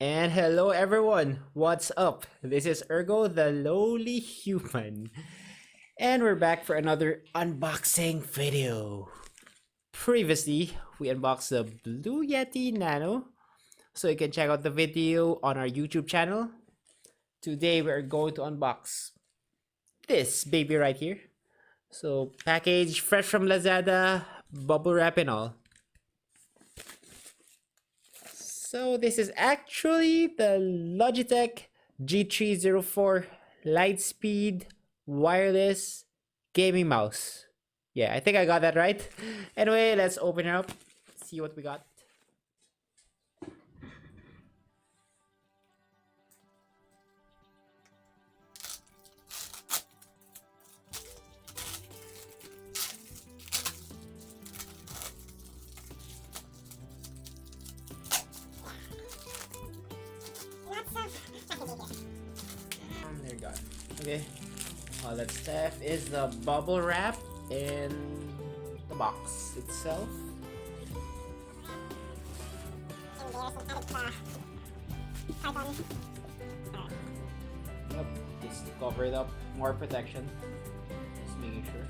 And hello everyone, what's up? This is Ergo, the lowly human. And we're back for another unboxing video. Previously, we unboxed the Blue Yeti Nano, so you can check out the video on our YouTube channel. Today we're going to unbox this baby right here. So package fresh from Lazada, bubble wrap and all. So this is actually the Logitech G304 Lightspeed wireless gaming mouse. Yeah, I think I got that right. Anyway, let's open it up, see what we got. There you go. Okay. All that's left is the bubble wrap and the box itself. Yep, just to cover it up, more protection. Just making sure.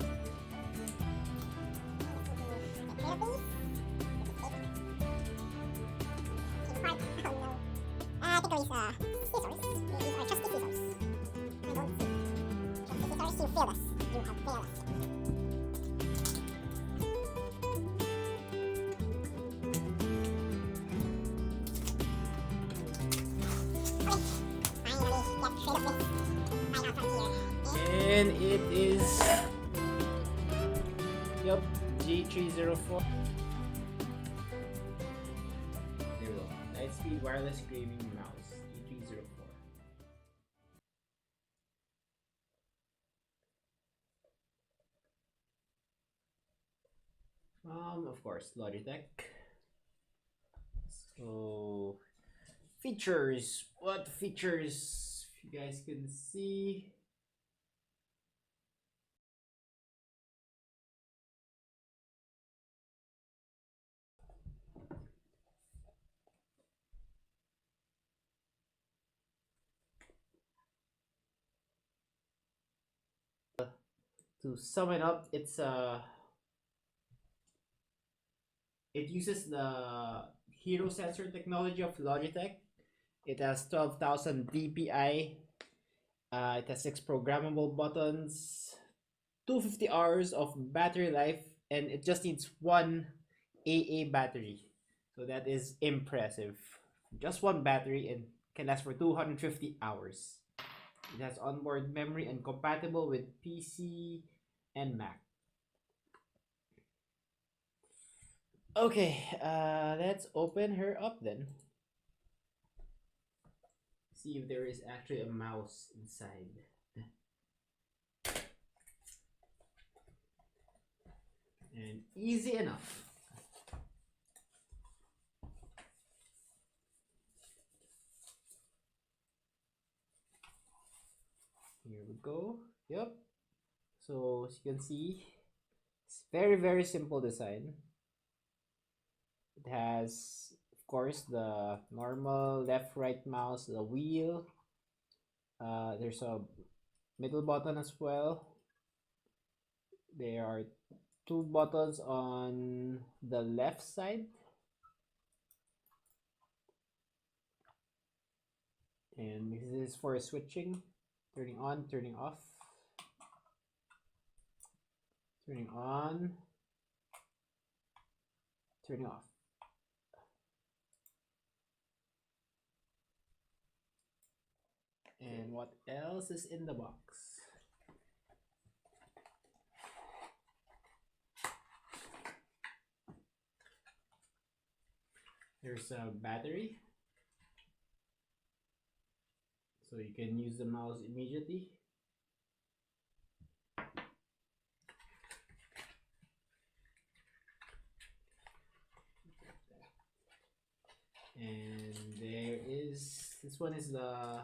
And it is, yep, G304. There we go. Lightspeed wireless gaming mouse, G304. Of course, Logitech. So, features. What features? If you guys can see. To sum it up, it uses the hero sensor technology of Logitech. It has 12,000 dpi. It has 6 programmable buttons, 250 hours of battery life, and it just needs one AA battery. So that is impressive. Just one battery and can last for 250 hours. It has onboard memory and compatible with PC and Mac. Okay, let's open her up then. See if there is actually a mouse inside. And easy enough. Here we go. Yep. So as you can see, it's very simple design. It has, of course, the normal left right mouse, the wheel. There's a middle button as well. There are 2 buttons on the left side. And this is for switching, turning on, turning off, turning on, turning off. And what else is in the box? There's a battery, so you can use the mouse immediately. And there is, this one is the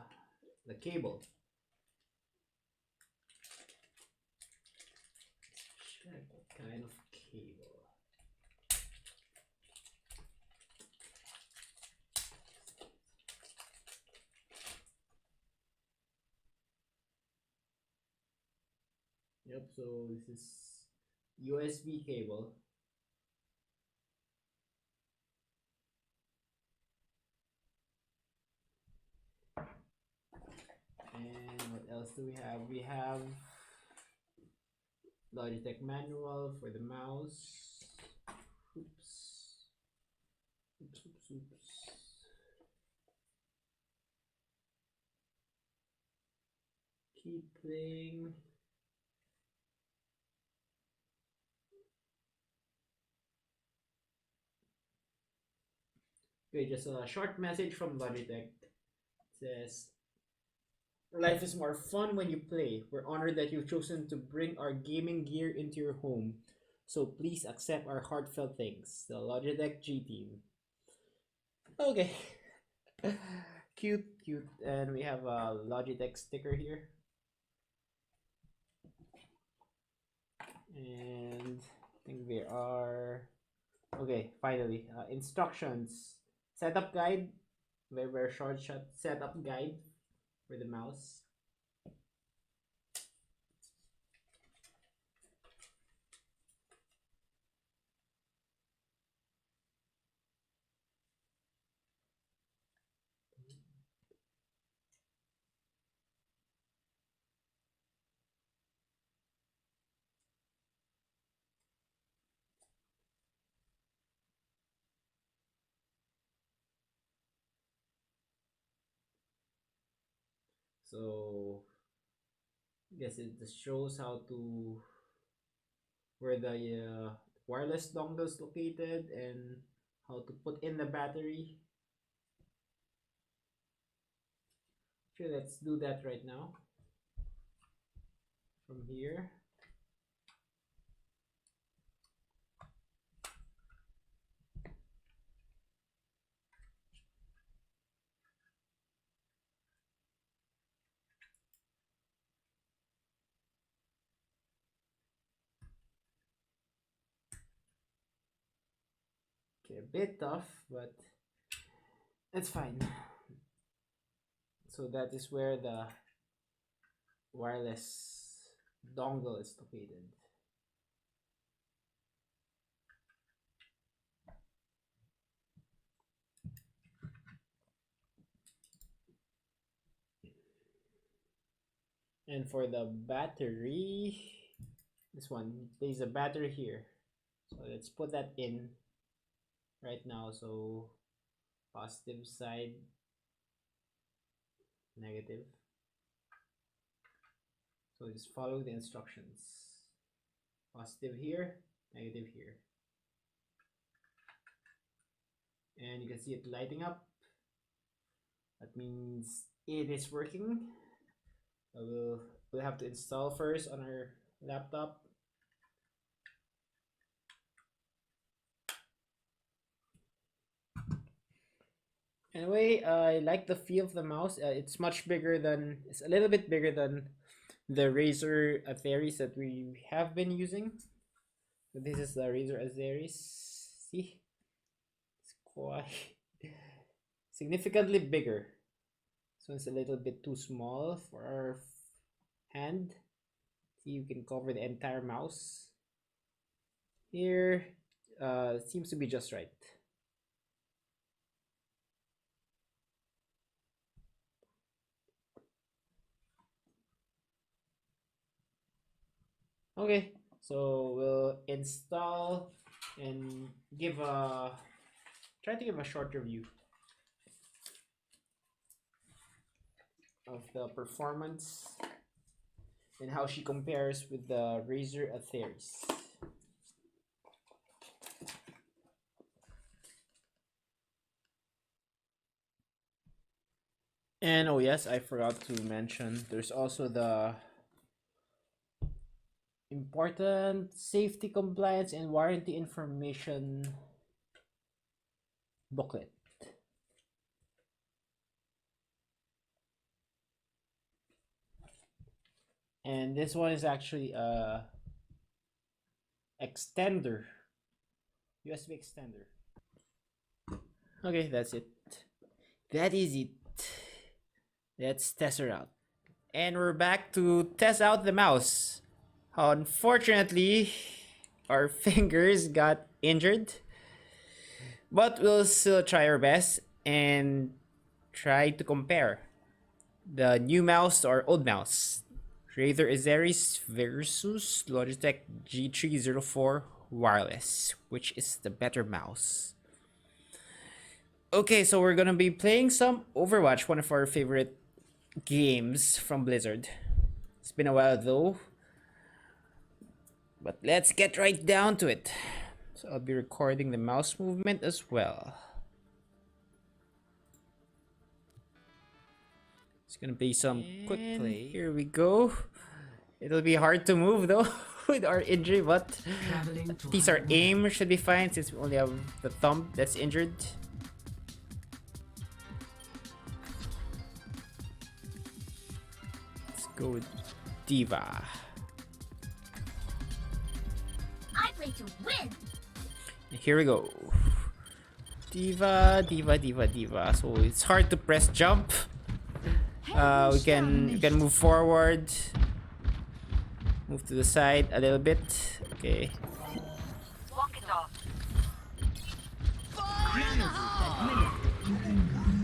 cable. Check what kind of cable. Yep, so this is USB cable. And what else do we have? We have Logitech manual for the mouse. Oops. Oops, oops, oops. Keep playing. Okay, just a short message from Logitech. It says, life is more fun when you play. We're honored that you've chosen to bring our gaming gear into your home. So please accept our heartfelt thanks. The Logitech G team. Okay. Cute, cute. And we have a Logitech sticker here. And I think there are... Okay, finally. Instructions. Setup guide. Very short setup guide for the mouse. So I guess it just shows how to where the wireless dongle is located and how to put in the battery. Okay, let's do that right now. From here. Okay, a bit tough, but it's fine. So that is where the wireless dongle is located. And for the battery, this one, there's a battery here. So let's put that in right now. So positive side, negative. So just follow the instructions. Positive here, negative here. And you can see it lighting up. That means it is working. We'll have to install first on our laptop. Anyway, I like the feel of the mouse. It's much bigger than, it's a little bit bigger than the Razer Atheris that we have been using. So this is the Razer Atheris. See? It's quite significantly bigger. So it's a little bit too small for our hand. See, you can cover the entire mouse. Here, seems to be just right. Okay, so we'll install and try to give a short review of the performance and how she compares with the Razer Atheris. And oh yes, I forgot to mention, there's also the important safety, compliance, and warranty information booklet. And this one is actually a extender, USB extender. Okay, that's it. That is it. Let's test her out. And we're back to test out the mouse. Unfortunately, our fingers got injured, but we'll still try our best and try to compare the new mouse to our old mouse. Razer Azeris versus Logitech G304 Wireless, which is the better mouse. Okay, so we're gonna be playing some Overwatch, one of our favorite games from Blizzard. It's been a while though, but let's get right down to it. So I'll be recording the mouse movement as well. It's gonna be some quick play. Here we go. It'll be hard to move though with our injury, but at least our aim should be fine since we only have the thumb that's injured. Let's go with Diva. I play to win. Here we go. Diva, Diva, Diva, Diva. So it's hard to press jump. We can move forward, move to the side a little bit. Okay.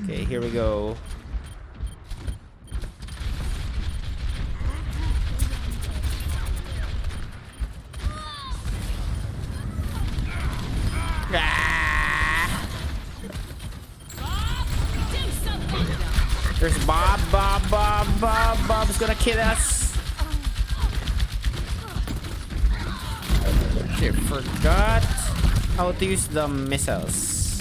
Okay, here we go. There's Bob. Bob's gonna kill us. They forgot how to use the missiles.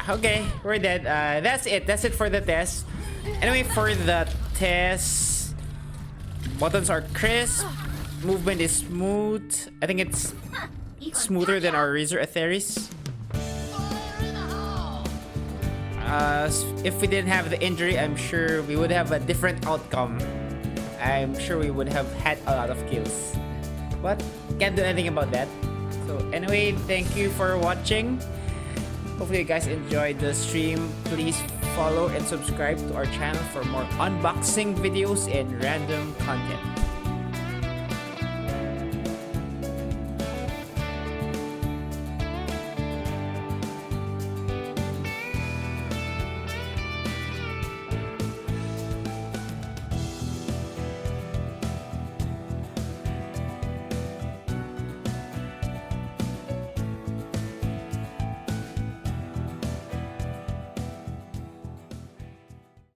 Okay, we're dead. That's it for the test. Anyway, for the test, buttons are crisp, movement is smooth. I think it's smoother than our Razer Azeris. If we didn't have the injury, I'm sure we would have a different outcome. I'm sure we would have had a lot of kills, but can't do anything about that. So anyway, thank you for watching. Hopefully you guys enjoyed the stream. Please follow and subscribe to our channel for more unboxing videos and random content.